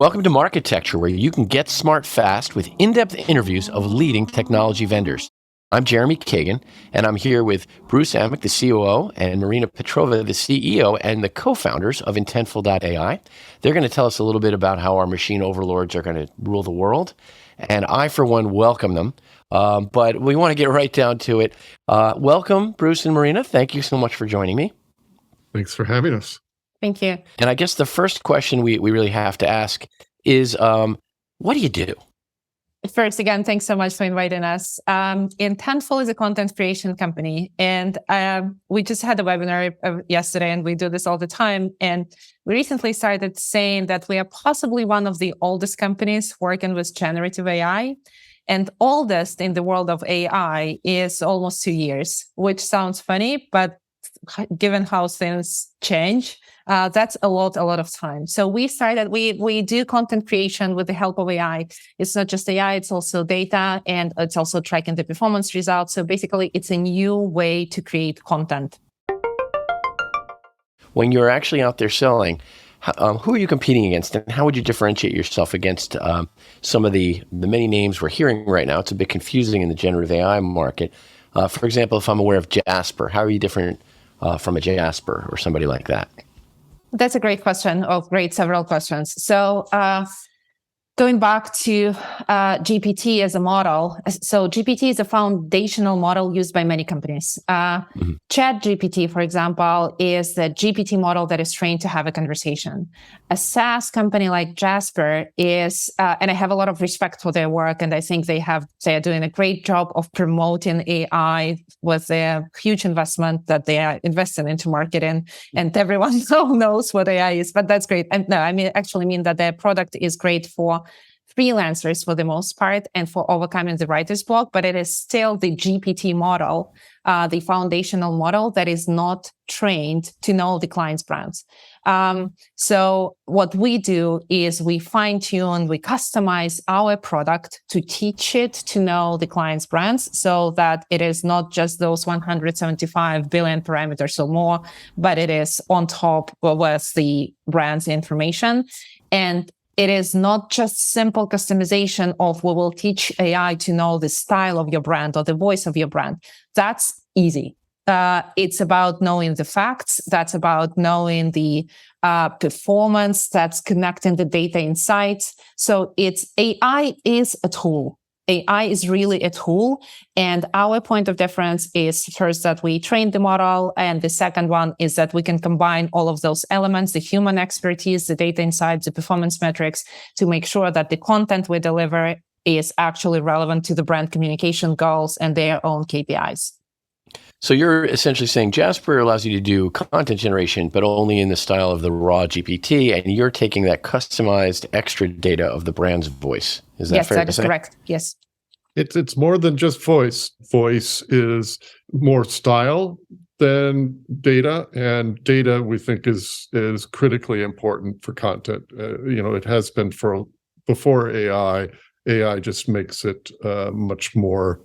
Welcome to Marketecture, where you can get smart fast with in-depth interviews of leading technology vendors. I'm Jeremy Kagan, and I'm here with Bruce Amick, the COO, and Marina Petrova, the CEO, and the co-founders of Intentful.ai. They're going to tell us a little bit about how our machine overlords are going to rule the world, and I, for one, welcome them. But we want to get right down to it. Welcome, Bruce and Marina. Thank you so much for joining me. Thanks for having us. Thank you. And I guess the first question we really have to ask is, what do you do? First, again, thanks so much for inviting us. Intentful is a content creation company, and we just had a webinar yesterday, and we do this all the time. And we recently started saying that we are possibly one of the oldest companies working with generative AI. And oldest in the world of AI is almost 2 years, which sounds funny, but given how things change, that's a lot of time. So we do content creation with the help of AI. It's not just AI, it's also data, and it's also tracking the performance results. So basically, it's a new way to create content. When you're actually out there selling, who are you competing against, and how would you differentiate yourself against some of the many names we're hearing right now? It's a bit confusing in the generative AI market. For example, if I'm aware of Jasper, how are you different from a Jasper or somebody like that? That's a great question, several questions. So going back to GPT as a model. So GPT is a foundational model used by many companies. ChatGPT, for example, is the GPT model that is trained to have a conversation. A SaaS company like Jasper is, and I have a lot of respect for their work, and I think they are doing a great job of promoting AI with their huge investment that they are investing into marketing, and everyone knows what AI is, but that's great. And no, I mean that their product is great for freelancers for the most part and for overcoming the writer's block, but it is still the GPT model, the foundational model that is not trained to know the client's brands. So what we do is we fine tune, we customize our product to teach it to know the client's brands so that it is not just those 175 billion parameters or more, but it is on top with the brand's information. And it is not just simple customization of we will teach AI to know the style of your brand or the voice of your brand. That's easy. It's about knowing the facts. That's about knowing the performance. That's connecting the data insights. So AI is a tool. AI is really a tool. And our point of difference is first that we train the model. And the second one is that we can combine all of those elements, the human expertise, the data insights, the performance metrics, to make sure that the content we deliver is actually relevant to the brand communication goals and their own KPIs. So you're essentially saying Jasper allows you to do content generation, but only in the style of the raw GPT, and you're taking that customized extra data of the brand's voice. Is that fair to say? Yes, that is correct. Yes. It's more than just voice. Voice is more style than data, and data we think is critically important for content. It has been before AI. AI just makes it much more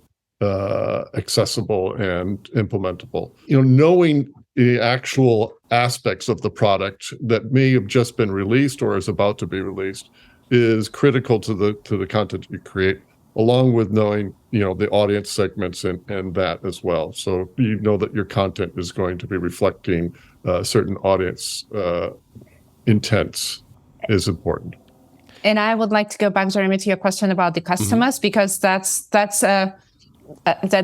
accessible and implementable. Knowing the actual aspects of the product that may have just been released or is about to be released is critical to the content you create, along with knowing the audience segments and that as well. So you know that your content is going to be reflecting certain audience intents is important. And I would like to go back, Jeremy, to your question about the customers, because that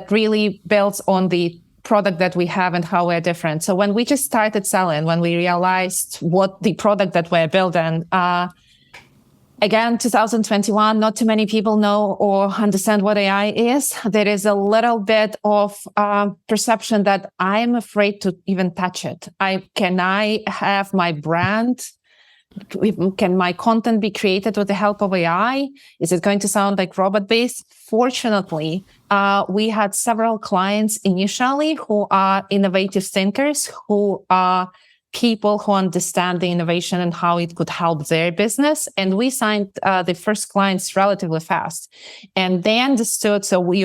really builds on the product that we have and how we're different. So when we just started selling, when we realized what the product that we're building, again, 2021, not too many people know or understand what AI is. There is a little bit of perception that I'm afraid to even touch it. Can I have my brand? Can my content be created with the help of AI? Is it going to sound like robot-based? Fortunately, we had several clients initially who are innovative thinkers, who are people who understand the innovation and how it could help their business. And we signed the first clients relatively fast. And they understood. So we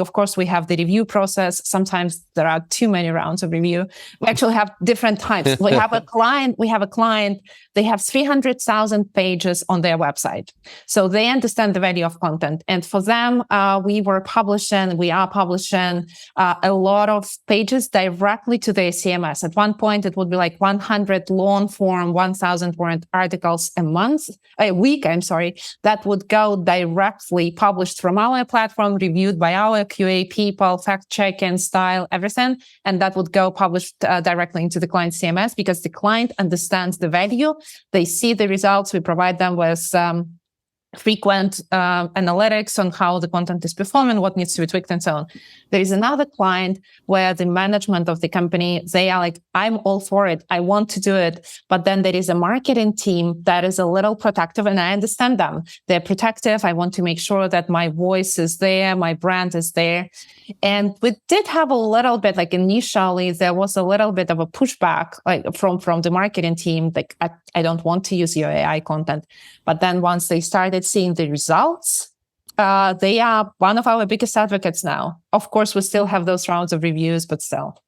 have the review process. Sometimes there are too many rounds of review. We actually have different types. We have a client, they have 300,000 pages on their website. So they understand the value of content. And for them, we are publishing a lot of pages directly to their CMS. At one point, it would be like 100 long form, 1,000 word articles a week, that would go directly published from our platform, reviewed by our QA people, fact checking, style, everything. And that would go published directly into the client CMS because the client understands the value. They see the results. We provide them with frequent analytics on how the content is performing, what needs to be tweaked, and so on. There is another client where the management of the company, they are like, I'm all for it. I want to do it. But then there is a marketing team that is a little protective, and I understand them. They're protective. I want to make sure that my voice is there, my brand is there. And we did have a little bit, like initially, there was a little bit of a pushback from the marketing team, like, I don't want to use your AI content. But then once they started seeing the results, they are one of our biggest advocates now. Of course, we still have those rounds of reviews, but still.